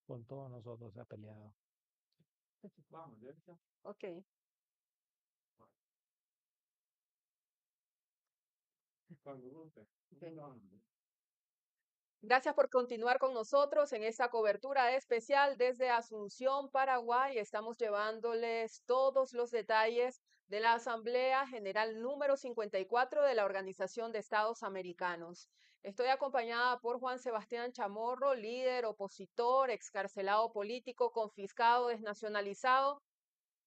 Con todos nosotros se ha peleado. Ok. Ok. Gracias por continuar con nosotros en esta cobertura especial desde Asunción, Paraguay. Estamos llevándoles todos los detalles de la Asamblea General número 54 de la Organización de Estados Americanos. Estoy acompañada por Juan Sebastián Chamorro, líder, opositor, excarcelado político, confiscado, desnacionalizado.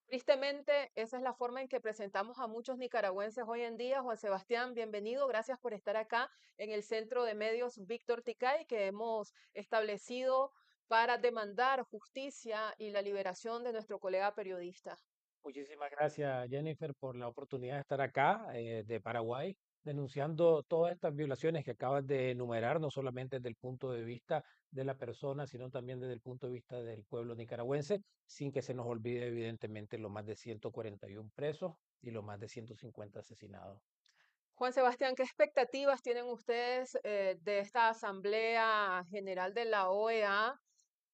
Tristemente, esa es la forma en que presentamos a muchos nicaragüenses hoy en día. Juan Sebastián, bienvenido. Gracias por estar acá en el Centro de Medios Víctor Ticay, que hemos establecido para demandar justicia y la liberación de nuestro colega periodista. Muchísimas gracias, Jennifer, por la oportunidad de estar acá, de Paraguay, denunciando todas estas violaciones que acabas de enumerar, no solamente desde el punto de vista de la persona, sino también desde el punto de vista del pueblo nicaragüense, sin que se nos olvide, evidentemente, los más de 141 presos y los más de 150 asesinados. Juan Sebastián, ¿qué expectativas tienen ustedes de esta Asamblea General de la OEA?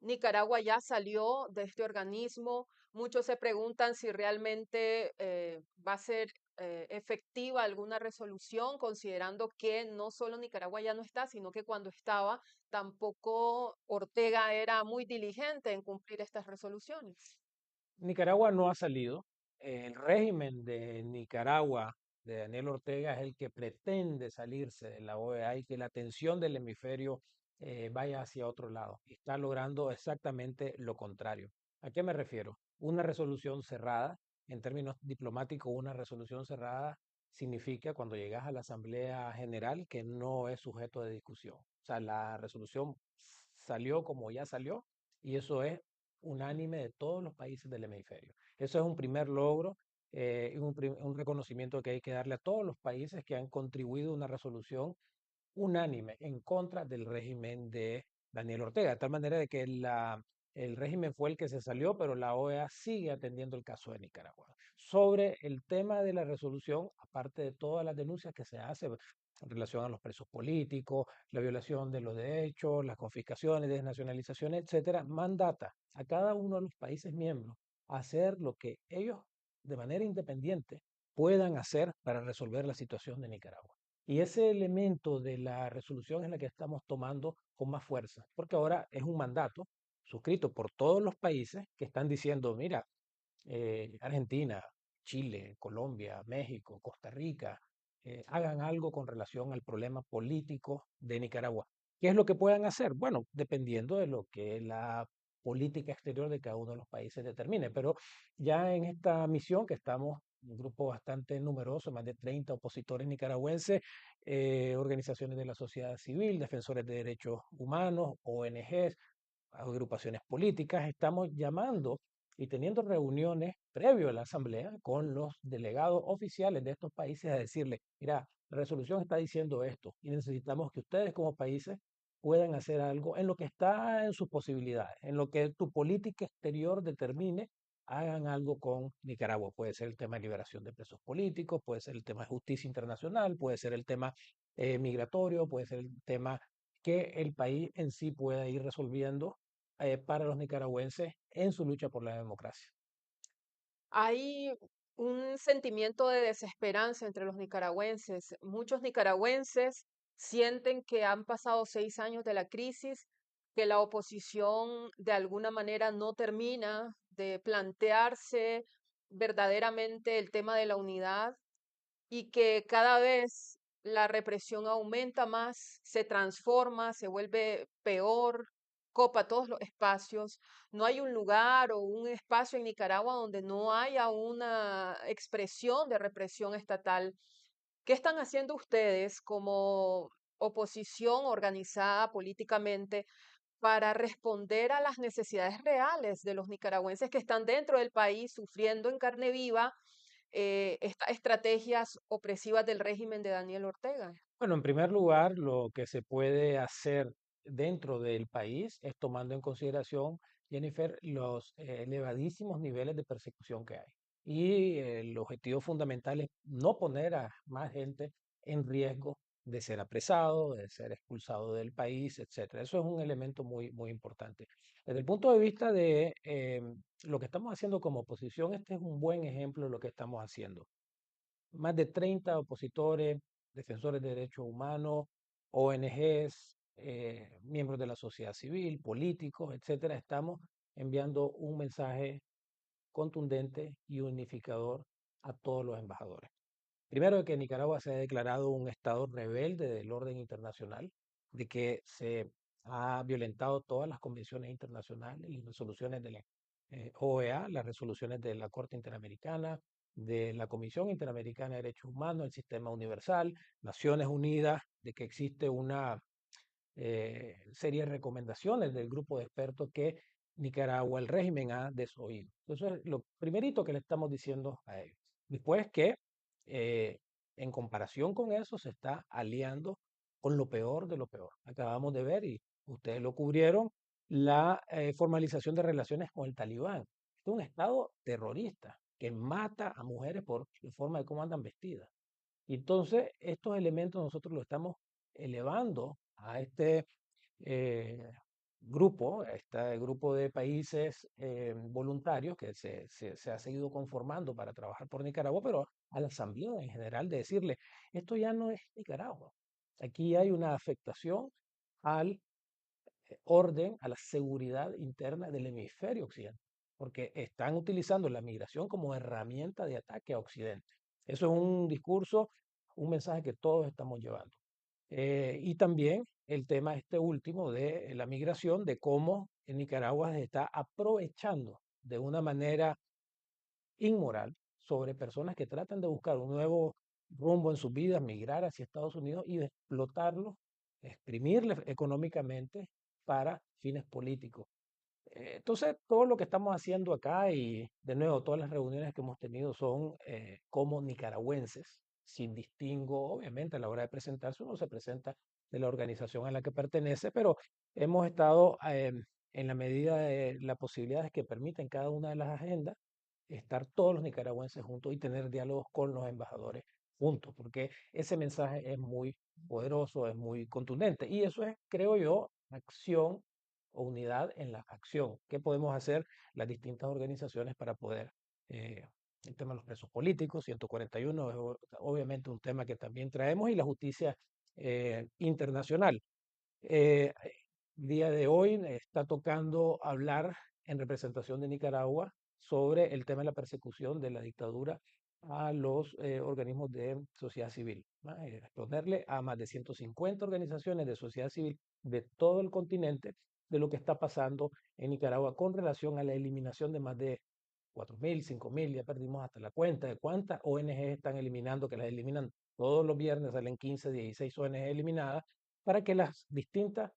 Nicaragua ya salió de este organismo. Muchos se preguntan si realmente va a ser efectiva alguna resolución, considerando que no solo Nicaragua ya no está, sino que cuando estaba, tampoco Ortega era muy diligente en cumplir estas resoluciones. Nicaragua no ha salido. El régimen de Nicaragua, de Daniel Ortega, es el que pretende salirse de la OEA y que la atención del hemisferio vaya hacia otro lado. Y está logrando exactamente lo contrario. ¿A qué me refiero? Una resolución cerrada, en términos diplomáticos, una resolución cerrada significa cuando llegas a la Asamblea General que no es sujeto de discusión. O sea, la resolución salió como ya salió y eso es unánime de todos los países del hemisferio. Eso es un primer logro, un reconocimiento que hay que darle a todos los países que han contribuido a una resolución unánime en contra del régimen de Daniel Ortega, de tal manera de que el régimen fue el que se salió, pero la OEA sigue atendiendo el caso de Nicaragua. Sobre el tema de la resolución, aparte de todas las denuncias que se hacen en relación a los presos políticos, la violación de los derechos, las confiscaciones, desnacionalizaciones, etcétera, mandata a cada uno de los países miembros a hacer lo que ellos de manera independiente puedan hacer para resolver la situación de Nicaragua. Y ese elemento de la resolución es la que estamos tomando con más fuerza, porque ahora es un mandato suscrito por todos los países que están diciendo, mira, Argentina, Chile, Colombia, México, Costa Rica, hagan algo con relación al problema político de Nicaragua. ¿Qué es lo que puedan hacer? Bueno, dependiendo de lo que la política exterior de cada uno de los países determine. Pero ya en esta misión que estamos, un grupo bastante numeroso, más de 30 opositores nicaragüenses, organizaciones de la sociedad civil, defensores de derechos humanos, ONGs, agrupaciones políticas, estamos llamando y teniendo reuniones previo a la asamblea con los delegados oficiales de estos países a decirle, mira, la resolución está diciendo esto y necesitamos que ustedes como países puedan hacer algo en lo que está en sus posibilidades, en lo que tu política exterior determine, hagan algo con Nicaragua. Puede ser el tema de liberación de presos políticos, puede ser el tema de justicia internacional, puede ser el tema migratorio, puede ser el tema que el país en sí pueda ir resolviendo para los nicaragüenses en su lucha por la democracia. Hay un sentimiento de desesperanza entre los nicaragüenses. Muchos nicaragüenses sienten que han pasado 6 años de la crisis, que la oposición de alguna manera no termina de plantearse verdaderamente el tema de la unidad y que cada vez la represión aumenta más, se transforma, se vuelve peor, copa todos los espacios. No hay un lugar o un espacio en Nicaragua donde no haya una expresión de represión estatal. ¿Qué están haciendo ustedes como oposición organizada políticamente para responder a las necesidades reales de los nicaragüenses que están dentro del país sufriendo en carne viva estas estrategias opresivas del régimen de Daniel Ortega? Bueno, en primer lugar, lo que se puede hacer dentro del país es tomando en consideración, Jennifer, los elevadísimos niveles de persecución que hay. Y el objetivo fundamental es no poner a más gente en riesgo de ser apresado, de ser expulsado del país, etcétera. Eso es un elemento muy, muy importante. Desde el punto de vista de lo que estamos haciendo como oposición, este es un buen ejemplo de lo que estamos haciendo. Más de 30 opositores, defensores de derechos humanos, ONGs, miembros de la sociedad civil, políticos, etcétera, estamos enviando un mensaje contundente y unificador a todos los embajadores. Primero, de que Nicaragua se ha declarado un estado rebelde del orden internacional, de que se ha violentado todas las convenciones internacionales y resoluciones de la OEA, las resoluciones de la Corte Interamericana, de la Comisión Interamericana de Derechos Humanos, el Sistema Universal, Naciones Unidas, de que existe una serie de recomendaciones del grupo de expertos que Nicaragua, el régimen, ha desoído. Entonces, lo primerito que le estamos diciendo a ellos. Después que, eh, en comparación con eso, se está aliando con lo peor de lo peor. Acabamos de ver, y ustedes lo cubrieron, la formalización de relaciones con el Talibán. Es un estado terrorista que mata a mujeres por la forma de cómo andan vestidas. Y entonces, estos elementos nosotros los estamos elevando a este eh, grupo, a este grupo de países voluntarios que se ha seguido conformando para trabajar por Nicaragua, pero a la Asamblea en general de decirle, esto ya no es Nicaragua. Aquí hay una afectación al orden, a la seguridad interna del hemisferio occidental, porque están utilizando la migración como herramienta de ataque a Occidente. Eso es un discurso, un mensaje que todos estamos llevando. Y también el tema este último de la migración, de cómo en Nicaragua se está aprovechando de una manera inmoral sobre personas que tratan de buscar un nuevo rumbo en sus vidas, migrar hacia Estados Unidos y de explotarlos, exprimirles económicamente para fines políticos. Entonces, todo lo que estamos haciendo acá y de nuevo todas las reuniones que hemos tenido son como nicaragüenses, sin distingo, obviamente a la hora de presentarse uno se presenta de la organización a la que pertenece, pero hemos estado en la medida de las posibilidades que permiten cada una de las agendas, estar todos los nicaragüenses juntos y tener diálogos con los embajadores juntos, porque ese mensaje es muy poderoso, es muy contundente y eso es, creo yo, acción o unidad en la acción. ¿Qué podemos hacer las distintas organizaciones para poder, el tema de los presos políticos, 141 es obviamente un tema que también traemos y la justicia internacional? Eh, día de hoy está tocando hablar en representación de Nicaragua sobre el tema de la persecución de la dictadura a los organismos de sociedad civil, ¿no? Exponerle a más de 150 organizaciones de sociedad civil de todo el continente de lo que está pasando en Nicaragua con relación a la eliminación de más de 4.000, 5.000, ya perdimos hasta la cuenta de cuántas ONG están eliminando, que las eliminan todos los viernes, salen 15, 16 ONG eliminadas, para que las distintas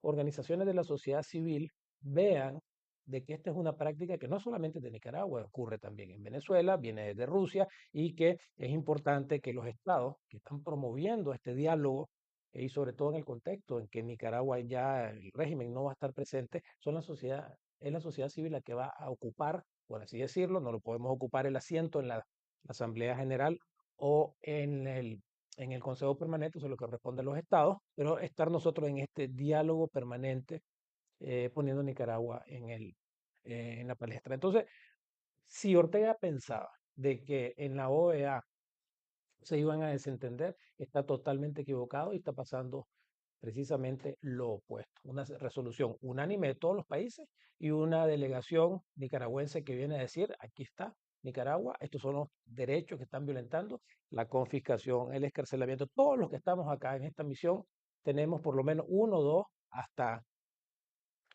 organizaciones de la sociedad civil vean de que esta es una práctica que no solamente de Nicaragua, ocurre también en Venezuela, viene desde Rusia y que es importante que los estados que están promoviendo este diálogo y sobre todo en el contexto en que en Nicaragua ya el régimen no va a estar presente, es la sociedad civil la que va a ocupar, por así decirlo, no lo podemos ocupar el asiento en la Asamblea General o en el Consejo Permanente, eso es lo que corresponde a los estados, pero estar nosotros en este diálogo permanente, poniendo a Nicaragua en la palestra. Entonces, si Ortega pensaba de que en la OEA se iban a desentender, está totalmente equivocado y está pasando precisamente lo opuesto. Una resolución unánime de todos los países y una delegación nicaragüense que viene a decir, aquí está Nicaragua, estos son los derechos que están violentando, la confiscación, el escarcelamiento, todos los que estamos acá en esta misión tenemos por lo menos uno, dos, hasta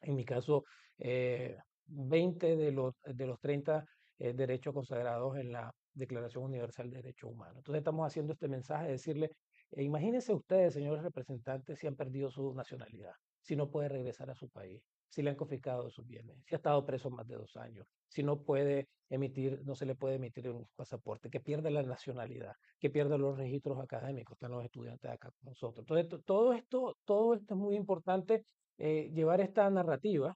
en mi caso, 20 de los 30 derechos consagrados en la Declaración Universal de Derechos Humanos. Entonces estamos haciendo este mensaje de decirle, imagínense ustedes, señores representantes, si han perdido su nacionalidad, si no puede regresar a su país, si le han confiscado sus bienes, si ha estado preso más de 2 años, si no puede emitir, no se le puede emitir un pasaporte, que pierde la nacionalidad, que pierde los registros académicos, están los estudiantes acá con nosotros. Entonces, todo esto es muy importante, llevar esta narrativa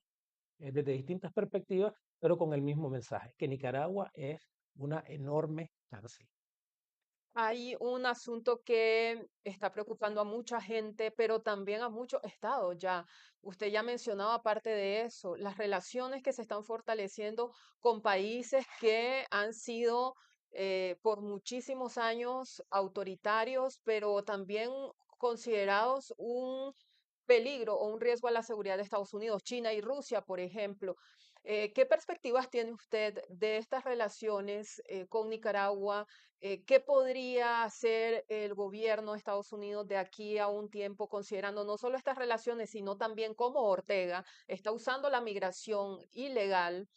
desde distintas perspectivas, pero con el mismo mensaje, que Nicaragua es una enorme cárcel. Hay un asunto que está preocupando a mucha gente, pero también a muchos estados ya. Usted ya mencionaba, aparte de eso, las relaciones que se están fortaleciendo con países que han sido por muchísimos años autoritarios, pero también considerados un peligro o un riesgo a la seguridad de Estados Unidos, China y Rusia, por ejemplo. ¿Qué perspectivas tiene usted de estas relaciones con Nicaragua? ¿Qué podría hacer el gobierno de Estados Unidos de aquí a un tiempo, considerando no solo estas relaciones, sino también cómo Ortega está usando la migración ilegal,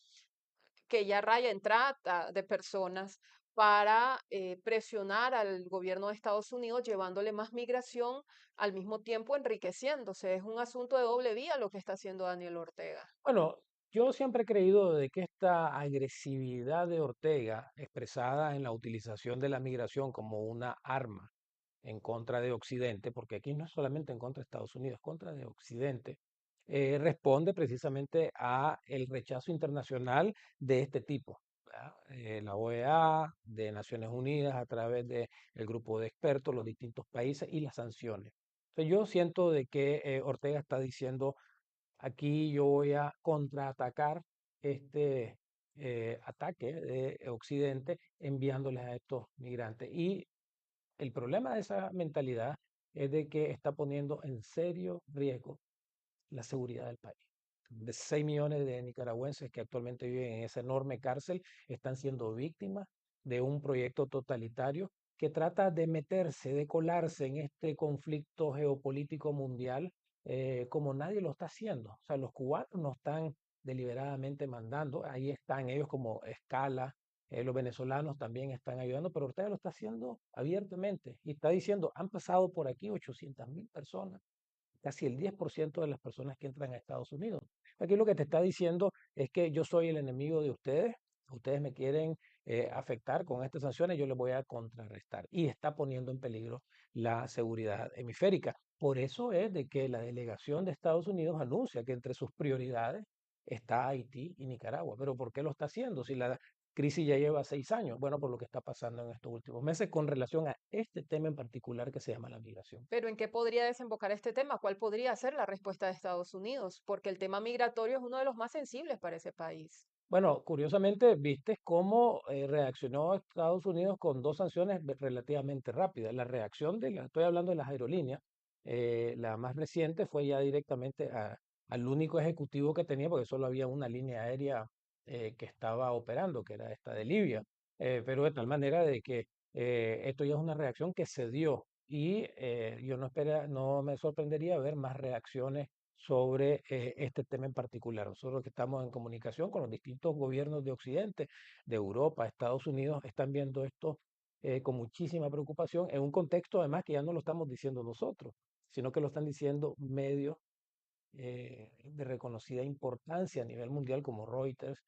que ya raya en trata de personas, para presionar al gobierno de Estados Unidos, llevándole más migración, al mismo tiempo enriqueciéndose? Es un asunto de doble vía lo que está haciendo Daniel Ortega. Bueno, yo siempre he creído de que esta agresividad de Ortega, expresada en la utilización de la migración como una arma en contra de Occidente, porque aquí no es solamente en contra de Estados Unidos, es contra de Occidente, responde precisamente a el rechazo internacional de este tipo, ¿verdad? La OEA, de Naciones Unidas, a través del grupo de expertos, los distintos países y las sanciones. Entonces yo siento de que Ortega está diciendo: aquí yo voy a contraatacar este ataque de Occidente enviándoles a estos migrantes. Y el problema de esa mentalidad es de que está poniendo en serio riesgo la seguridad del país. De 6 millones de nicaragüenses que actualmente viven en esa enorme cárcel están siendo víctimas de un proyecto totalitario que trata de meterse, de colarse en este conflicto geopolítico mundial como nadie lo está haciendo. O sea, los cubanos no están deliberadamente mandando, ahí están ellos como escala, los venezolanos también están ayudando, pero Ortega lo está haciendo abiertamente y está diciendo, han pasado por aquí 800.000 personas, casi el 10% de las personas que entran a Estados Unidos. Aquí lo que te está diciendo es que yo soy el enemigo de ustedes me quieren afectar con estas sanciones, yo les voy a contrarrestar. Y está poniendo en peligro la seguridad hemisférica. Por eso es de que la delegación de Estados Unidos anuncia que entre sus prioridades está Haití y Nicaragua. Pero ¿por qué lo está haciendo si la crisis ya lleva 6 años? Bueno, por lo que está pasando en estos últimos meses con relación a este tema en particular que se llama la migración. Pero ¿en qué podría desembocar este tema? ¿Cuál podría ser la respuesta de Estados Unidos? Porque el tema migratorio es uno de los más sensibles para ese país. Bueno, curiosamente, viste cómo reaccionó Estados Unidos con dos sanciones relativamente rápidas. La reacción estoy hablando de las aerolíneas, la más reciente fue ya directamente al único ejecutivo que tenía, porque solo había una línea aérea que estaba operando, que era esta de Libia. Pero de tal manera de que esto ya es una reacción que se dio y yo no me sorprendería ver más reacciones sobre este tema en particular. Nosotros que estamos en comunicación con los distintos gobiernos de Occidente, de Europa, Estados Unidos, están viendo esto con muchísima preocupación en un contexto además que ya no lo estamos diciendo nosotros, sino que lo están diciendo medios de reconocida importancia a nivel mundial como Reuters,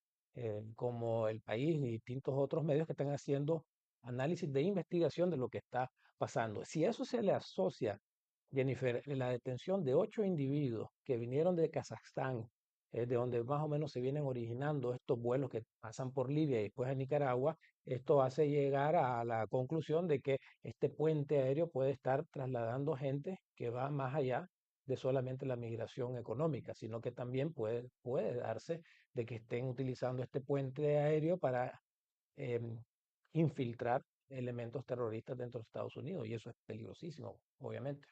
como El País y distintos otros medios que están haciendo análisis de investigación de lo que está pasando. Si eso se le asocia, Jennifer, la detención de 8 individuos que vinieron de Kazajstán, de donde más o menos se vienen originando estos vuelos que pasan por Libia y después a Nicaragua, esto hace llegar a la conclusión de que este puente aéreo puede estar trasladando gente que va más allá de solamente la migración económica, sino que también puede darse de que estén utilizando este puente aéreo para em, infiltrar elementos terroristas dentro de Estados Unidos, y eso es peligrosísimo, obviamente.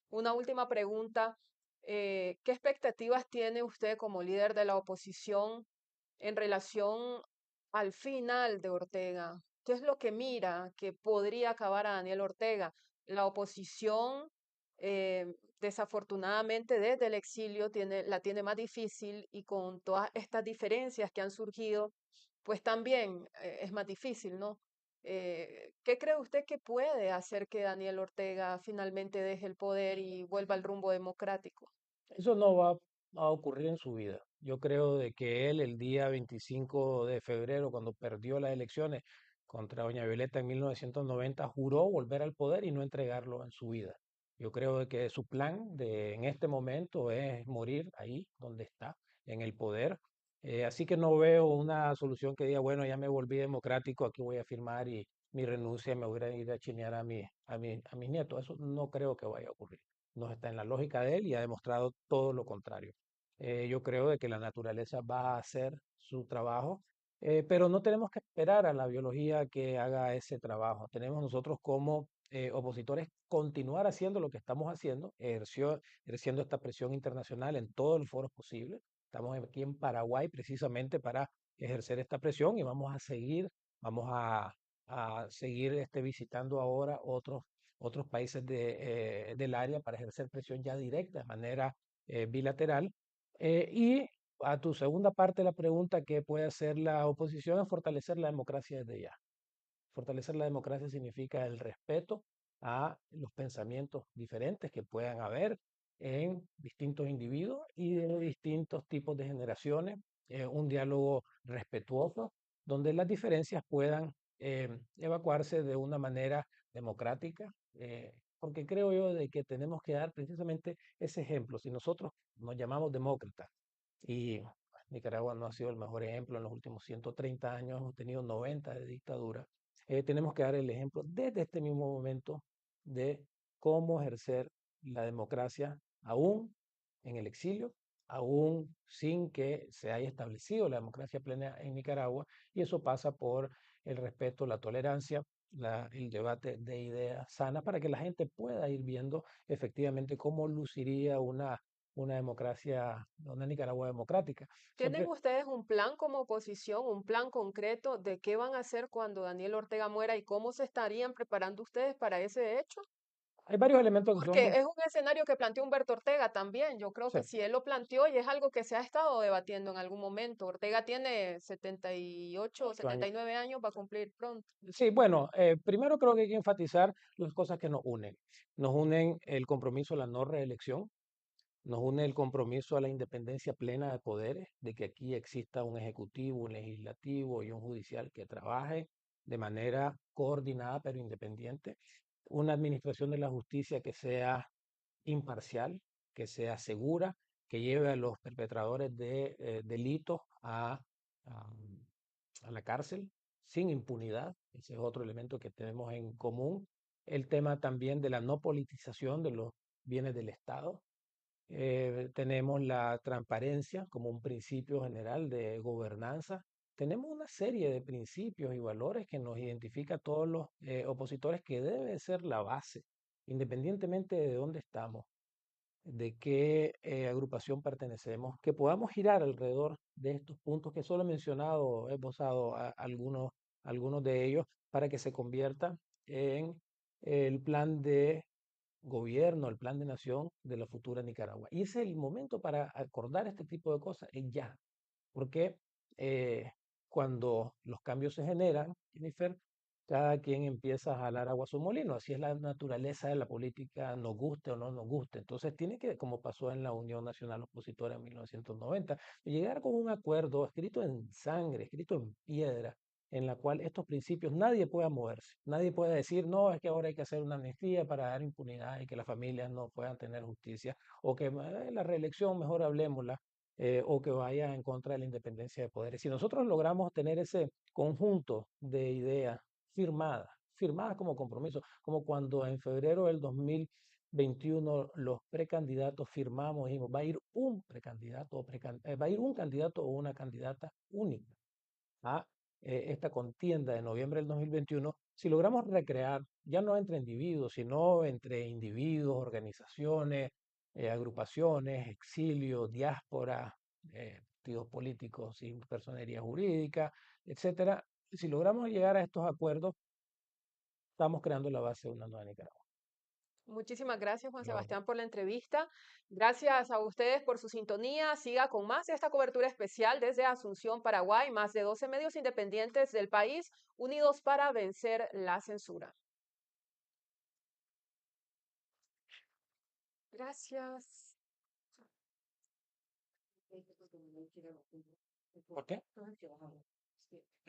Una última pregunta. ¿Qué expectativas tiene usted como líder de la oposición en relación al final de Ortega? ¿Qué es lo que mira que podría acabar a Daniel Ortega? La oposición, desafortunadamente, desde el exilio la tiene más difícil, y con todas estas diferencias que han surgido, pues también es más difícil, ¿no? ¿Qué cree usted que puede hacer que Daniel Ortega finalmente deje el poder y vuelva al rumbo democrático? Eso no va a ocurrir en su vida. Yo creo de que él el día 25 de febrero, cuando perdió las elecciones contra doña Violeta en 1990, juró volver al poder y no entregarlo en su vida. Yo creo de que su plan en este momento es morir ahí donde está, en el poder. Así que no veo una solución que diga, bueno, ya me volví democrático, aquí voy a firmar mi renuncia y me voy a ir a chinear a mis nietos. Eso no creo que vaya a ocurrir. No está en la lógica de él y ha demostrado todo lo contrario. Yo creo de que la naturaleza va a hacer su trabajo, pero no tenemos que esperar a la biología que haga ese trabajo. Tenemos nosotros como opositores continuar haciendo lo que estamos haciendo, ejerciendo esta presión internacional en todos los foros posibles. Estamos aquí en Paraguay precisamente para ejercer esta presión y vamos a seguir visitando ahora otros países del área para ejercer presión ya directa de manera bilateral. Y a tu segunda parte de la pregunta, ¿qué puede hacer la oposición? Es fortalecer la democracia desde ya. Fortalecer la democracia significa el respeto a los pensamientos diferentes que puedan haber en distintos individuos y de distintos tipos de generaciones, un diálogo respetuoso donde las diferencias puedan evacuarse de una manera democrática, porque creo yo de que tenemos que dar precisamente ese ejemplo. Si nosotros nos llamamos demócratas y Nicaragua no ha sido el mejor ejemplo en los últimos 130 años, hemos tenido 90 de dictadura. Tenemos que dar el ejemplo desde este mismo momento de cómo ejercer la democracia aún en el exilio, aún sin que se haya establecido la democracia plena en Nicaragua, y eso pasa por el respeto, la tolerancia, el debate de ideas sanas para que la gente pueda ir viendo efectivamente cómo luciría una democracia, una Nicaragua democrática. ¿Tienen Siempre ustedes un plan como oposición, un plan concreto de qué van a hacer cuando Daniel Ortega muera y cómo se estarían preparando ustedes para ese hecho? hay varios elementos que son, Porque es un escenario que planteó Humberto Ortega también. Yo creo sí, que si él lo planteó y es algo que se ha estado debatiendo en algún momento. Ortega tiene 78 o 8 años. 79 años, va a cumplir pronto. Sí, bueno, primero creo que hay que enfatizar las cosas que nos unen. Nos unen el compromiso a la no reelección, nos une el compromiso a la independencia plena de poderes, de que aquí exista un ejecutivo, un legislativo y un judicial que trabaje de manera coordinada pero independiente, una administración de la justicia que sea imparcial, que sea segura, que lleve a los perpetradores de delitos a, a la cárcel sin impunidad. Ese es otro elemento que tenemos en común. El tema también de la no politización de los bienes del Estado. Tenemos la transparencia como un principio general de gobernanza. Tenemos una serie de principios y valores que nos identifica a todos los opositores que debe ser la base, independientemente de dónde estamos, de qué agrupación pertenecemos, que podamos girar alrededor de estos puntos que solo he mencionado, he esbozado algunos de ellos para que se convierta en el plan de gobierno, el plan de nación de la futura Nicaragua. Y ese es el momento para acordar este tipo de cosas, es ya, porque eh, cuando los cambios se generan, Jennifer, cada quien empieza a jalar agua a su molino. Así es la naturaleza de la política, nos guste o no nos guste. Entonces tiene que, como pasó en la Unión Nacional Opositora en 1990, llegar con un acuerdo escrito en sangre, escrito en piedra, en la cual estos principios nadie pueda moverse. Nadie puede decir, no, es que ahora hay que hacer una amnistía para dar impunidad y que las familias no puedan tener justicia, o que la reelección mejor hablemosla, o que vaya en contra de la independencia de poderes. Si nosotros logramos tener ese conjunto de ideas firmadas como compromiso, como cuando en febrero del 2021 los precandidatos firmamos y dijimos, va a ir un precandidato va a ir un candidato o una candidata única a esta contienda de noviembre del 2021, si logramos recrear, ya no entre individuos, sino entre individuos, organizaciones, agrupaciones, exilio, diáspora, partidos políticos sin personería jurídica, etcétera, si logramos llegar a estos acuerdos, estamos creando la base de una nueva Nicaragua. Muchísimas gracias, Juan A la orden. Sebastián, por la entrevista. Gracias a ustedes por su sintonía. Siga con más de esta cobertura especial desde Asunción, Paraguay. Más de 12 medios independientes del país unidos para vencer la censura. Gracias. ¿Por qué?